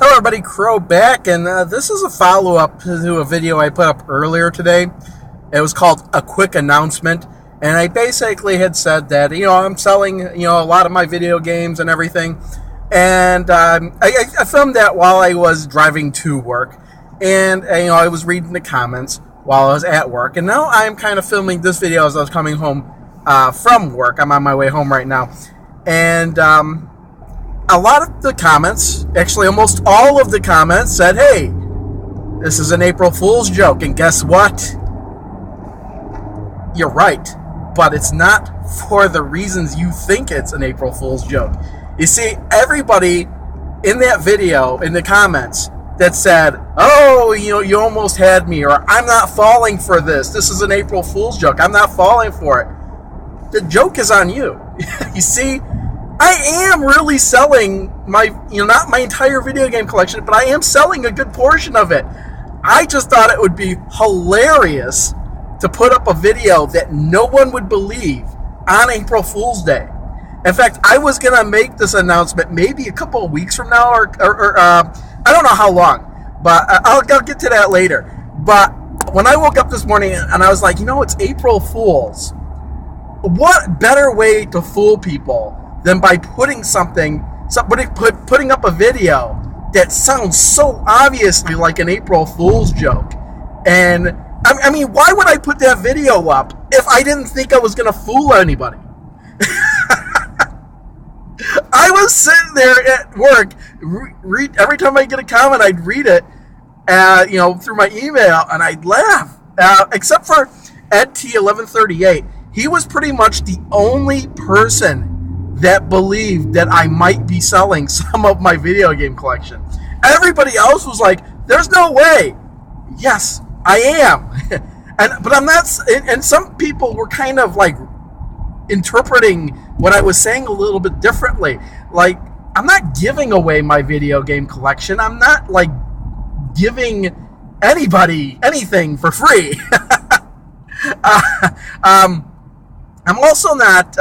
Hello everybody, Crow back, and this is a follow-up to a video I put up earlier today. It was called A Quick Announcement, and I basically had said that, I'm selling, a lot of my video games and everything, and I filmed that while I was driving to work, and, I was reading the comments while I was at work, and now I'm kind of filming this video as I was coming home from work. I'm on my way home right now, and, a lot of the comments, actually almost all of the comments said, hey, this is an April Fool's joke. And guess what? You're right. But it's not for the reasons you think it's an April Fool's joke. You see, everybody in that video, in the comments, that said, oh, you almost had me, or I'm not falling for this. This is an April Fool's joke. I'm not falling for it. The joke is on you. You see, I am really selling my, not my entire video game collection, but I am selling a good portion of it. I just thought it would be hilarious to put up a video that no one would believe on April Fool's Day. In fact, I was going to make this announcement maybe a couple of weeks from now, or I don't know how long, but I'll get to that later. But when I woke up this morning and I was like, it's April Fool's, what better way to fool people than by putting putting up a video that sounds so obviously like an April Fool's joke. And I mean, why would I put that video up if I didn't think I was going to fool anybody? I was sitting there at work, every time I get a comment, I'd read it, through my email, and I'd laugh. Except for Ed T1138, he was pretty much the only person that believed that I might be selling some of my video game collection. Everybody else was like, there's no way. Yes, I am. But I'm not, and some people were kind of like interpreting what I was saying a little bit differently. Like, I'm not giving away my video game collection. I'm not like giving anybody anything for free. I'm also not,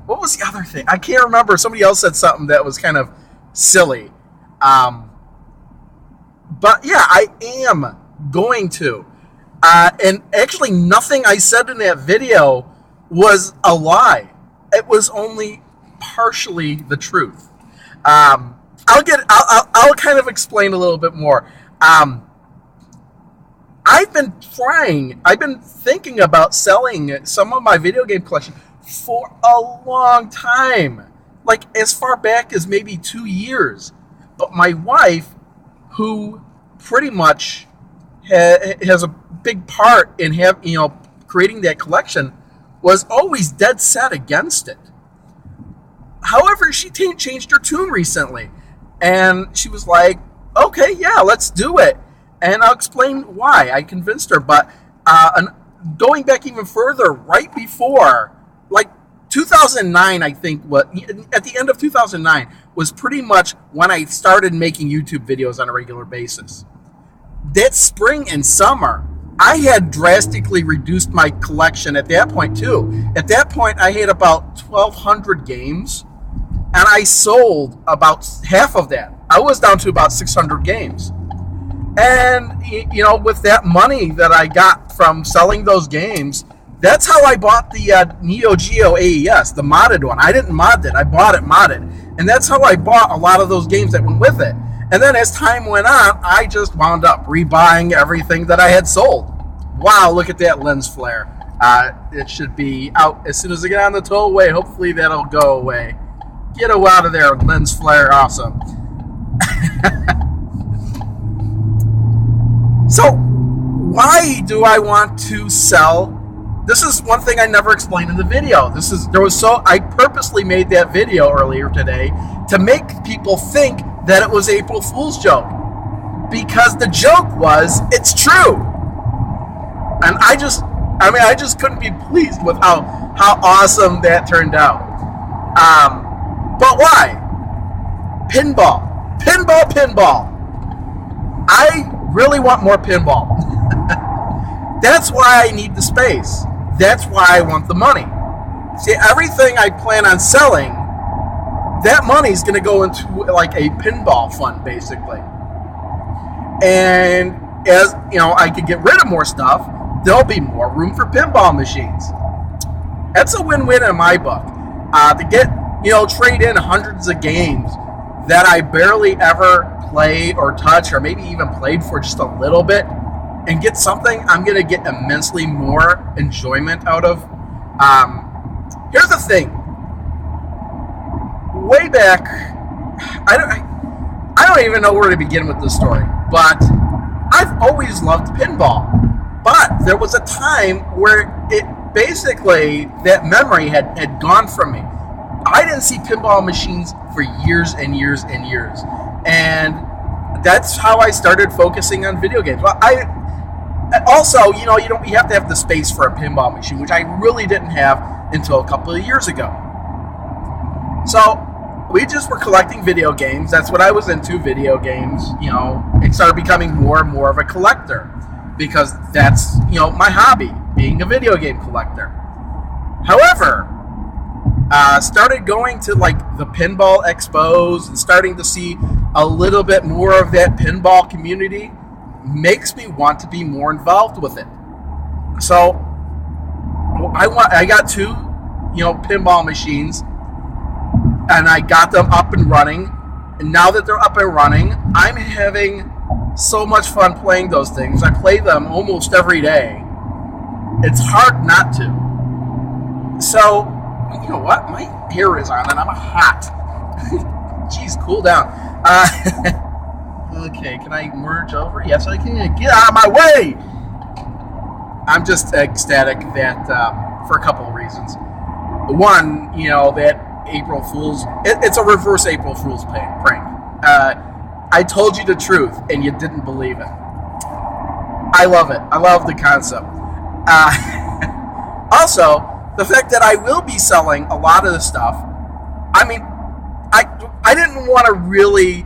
what was the other thing? I can't remember. Somebody else said something that was kind of silly. But yeah, I am going to. And actually nothing I said in that video was a lie. It was only partially the truth. I'll kind of explain a little bit more. I've been thinking about selling some of my video game collection for a long time. Like, as far back as maybe 2 years. But my wife, who pretty much has a big part in creating that collection, was always dead set against it. However, she changed her tune recently. And she was like, okay, yeah, let's do it. And I'll explain why I convinced her. But going back even further, right before, like 2009, I think, at the end of 2009, was pretty much when I started making YouTube videos on a regular basis. That spring and summer, I had drastically reduced my collection at that point, too. At that point, I had about 1,200 games, and I sold about half of that. I was down to about 600 games. And, with that money that I got from selling those games, that's how I bought the Neo Geo AES, the modded one. I didn't mod it. I bought it modded. And that's how I bought a lot of those games that went with it. And then as time went on, I just wound up rebuying everything that I had sold. Wow, look at that lens flare. It should be out as soon as I get on the tollway. Hopefully that'll go away. Get out of there, lens flare. Awesome. So, why do I want to sell? This is one thing I never explained in the video. I purposely made that video earlier today to make people think that it was April Fool's joke. Because the joke was, it's true. And I just couldn't be pleased with how awesome that turned out. But why? Pinball. I really want more pinball. That's why I need the space. That's why I want the money. See, everything I plan on selling, that money's going to go into like a pinball fund, basically. And as you know, I could get rid of more stuff, there'll be more room for pinball machines. That's a win-win in my book. To get, trade in hundreds of games that I barely ever play or touch, or maybe even played for just a little bit, and get something I'm going to get immensely more enjoyment out of. Here's the thing. Way back, I don't even know where to begin with this story, but I've always loved pinball. But there was a time where it basically, that memory had gone from me. I didn't see pinball machines for years and years and years. And that's how I started focusing on video games. Well, also, you have to have the space for a pinball machine, which I really didn't have until a couple of years ago. So we just were collecting video games. That's what I was into, video games. It started becoming more and more of a collector, because that's, my hobby, being a video game collector. However, started going to like the pinball expos and starting to see a little bit more of that pinball community makes me want to be more involved with it. So I got two, pinball machines, and I got them up and running. And now that they're up and running, I'm having so much fun playing those things. I play them almost every day. It's hard not to. So, you know what? My hair is on and I'm hot. Jeez, cool down. Okay, can I merge over? Yes, I can. Get out of my way! I'm just ecstatic that, for a couple of reasons. One, that April Fool's, it's a reverse April Fool's prank. I told you the truth and you didn't believe it. I love it. I love the concept. Also, the fact that I will be selling a lot of the stuff, I mean, I didn't want to really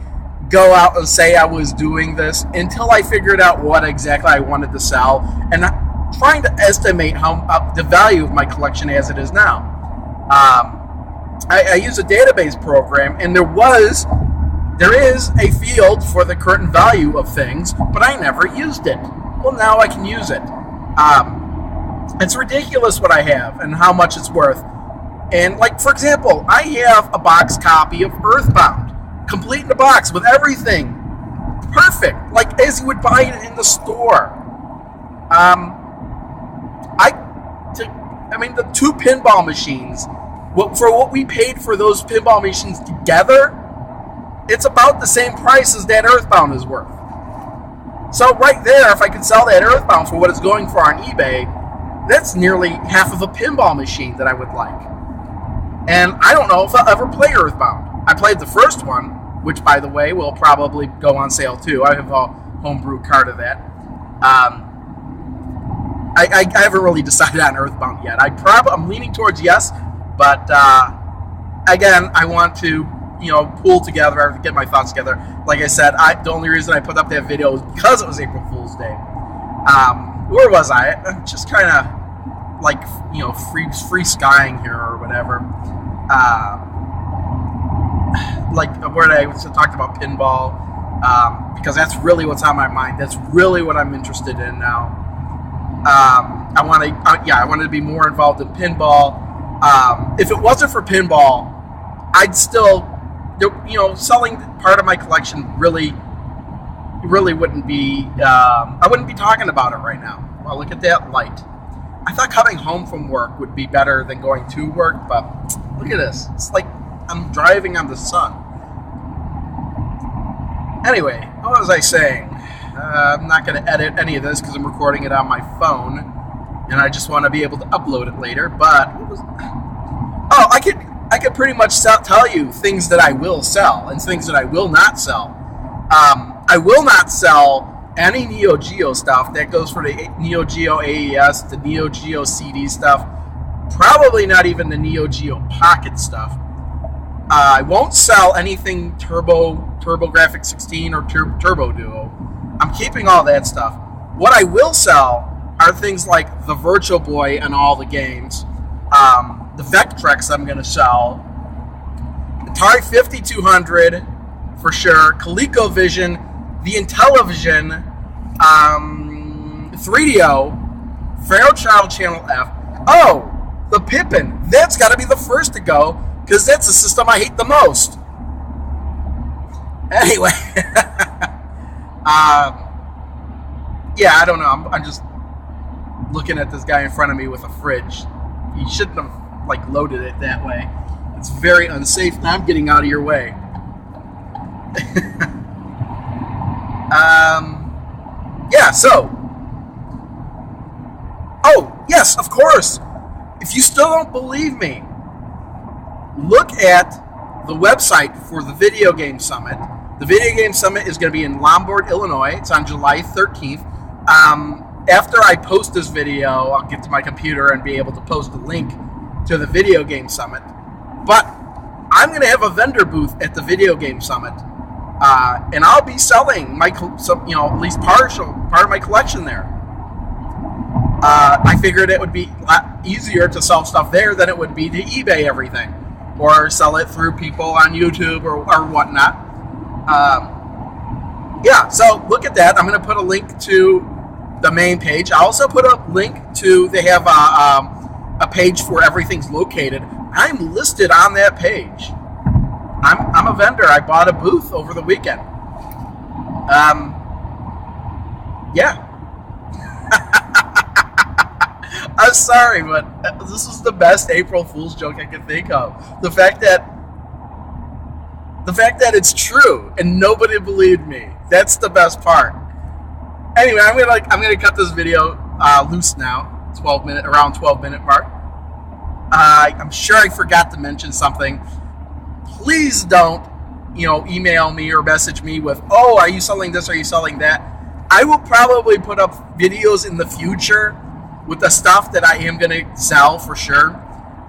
go out and say I was doing this until I figured out what exactly I wanted to sell, and trying to estimate how the value of my collection as it is now. I use a database program, and there is a field for the current value of things, but I never used it. Well, now I can use it. It's ridiculous what I have and how much it's worth. And, like, for example, I have a box copy of Earthbound, complete in the box with everything. Perfect, like as you would buy it in the store. The two pinball machines, for what we paid for those pinball machines together, it's about the same price as that Earthbound is worth. So right there, if I could sell that Earthbound for what it's going for on eBay, that's nearly half of a pinball machine that I would like. And I don't know if I'll ever play Earthbound. I played the first one, which, by the way, will probably go on sale too. I have a homebrew card of that. I haven't really decided on Earthbound yet. I'm leaning towards yes, but again, I want to pull together, get my thoughts together. Like I said, the only reason I put up that video was because it was April Fool's Day. Where was I? Just kind of like free skying here or whatever. Like where I talked about pinball, because that's really what's on my mind. That's really what I'm interested in now. I wanted to be more involved in pinball. If it wasn't for pinball, I'd still, selling part of my collection really wouldn't be. I wouldn't be talking about it right now. Well, look at that light. I thought coming home from work would be better than going to work, but look at this. It's like I'm driving on the sun. Anyway, what was I saying? I'm not going to edit any of this because I'm recording it on my phone, and I just want to be able to upload it later. But I could pretty much tell you things that I will sell and things that I will not sell. I will not sell any Neo Geo stuff that goes for the Neo Geo AES, the Neo Geo CD stuff. Probably not even the Neo Geo Pocket stuff. I won't sell anything TurboGrafx 16 or Turbo Duo. I'm keeping all that stuff. What I will sell are things like the Virtual Boy and all the games, the Vectrex I'm going to sell, Atari 5200 for sure, ColecoVision, the Intellivision 3DO Fairchild Channel F. Oh, the Pippin. That's got to be the first to go, because that's the system I hate the most. Anyway, yeah, I don't know. I'm just looking at this guy in front of me with a fridge. He shouldn't have loaded it that way. It's very unsafe. Now I'm getting out of your way. Yeah. So. Oh yes, of course. If you still don't believe me, look at the website for the Video Game Summit. The Video Game Summit is going to be in Lombard, Illinois. It's on July 13th. After I post this video, I'll get to my computer and be able to post a link to the Video Game Summit. But I'm going to have a vendor booth at the Video Game Summit, and I'll be selling my, at least part of my collection there. I figured it would be a lot easier to sell stuff there than it would be to eBay everything, or sell it through people on YouTube or whatnot. Yeah, so look at that. I'm going to put a link to the main page. I also put a link to, they have a page for everything's located. I'm listed on that page. I'm a vendor. I bought a booth over the weekend. Yeah. I'm sorry, but this was the best April Fool's joke I could think of. The fact that it's true and nobody believed me. That's the best part. Anyway, I'm gonna cut this video loose now. Around 12-minute mark. I'm sure I forgot to mention something. Please don't, email me or message me with, "Oh, are you selling this? Are you selling that?" I will probably put up videos in the future with the stuff that I am gonna sell for sure.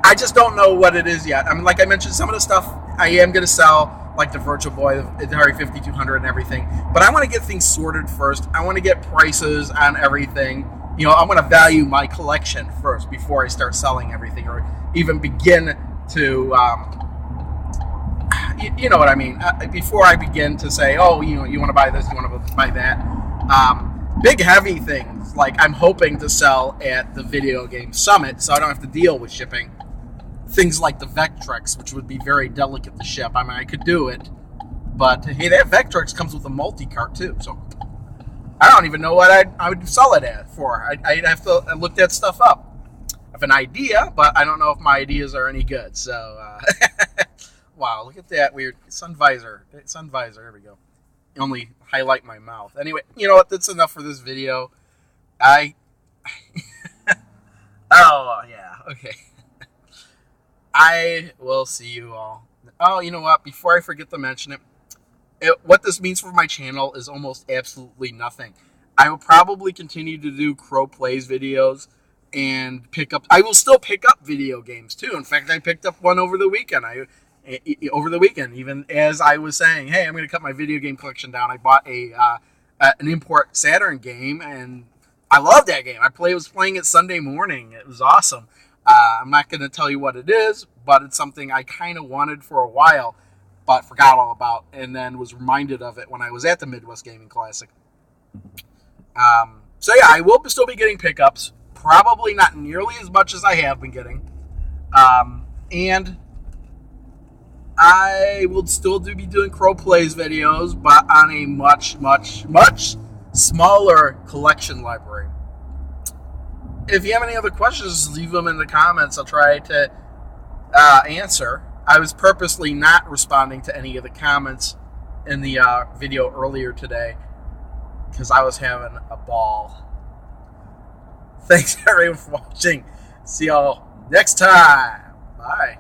I just don't know what it is yet. I mean, like I mentioned, some of the stuff I am gonna sell, like the Virtual Boy, the Atari 5200 and everything. But I want to get things sorted first. I want to get prices on everything. I want to value my collection first before I start selling everything or even begin to, you know what I mean? Before I begin to say, oh, you want to buy this, you want to buy that. Big heavy things like I'm hoping to sell at the Video Game Summit, so I don't have to deal with shipping. Things like the Vectrex, which would be very delicate to ship. I mean, I could do it, but hey, that Vectrex comes with a multi-cart too, so I don't even know what I would sell it at for. I'd have to look that stuff up. I have an idea, but I don't know if my ideas are any good. So, wow, look at that weird sun visor. Here we go. Only highlight my mouth. Anyway, you know what? That's enough for this video. Oh, yeah, okay. I will see you all. Oh, you know what? Before I forget to mention it, what this means for my channel is almost absolutely nothing. I will probably continue to do Crow Plays videos and I will still pick up video games too. In fact, I picked up one over the weekend. Even as I was saying, hey, I'm going to cut my video game collection down. I bought an import Saturn game, and I love that game. I was playing it Sunday morning. It was awesome. I'm not going to tell you what it is, but it's something I kind of wanted for a while, but forgot all about, and then was reminded of it when I was at the Midwest Gaming Classic. So yeah, I will still be getting pickups, probably not nearly as much as I have been getting, and I will still be doing Crow Plays videos, but on a much, much, much smaller collection library. If you have any other questions, leave them in the comments. I'll try to answer. I was purposely not responding to any of the comments in the video earlier today because I was having a ball. Thanks everyone for watching. See y'all next time. Bye.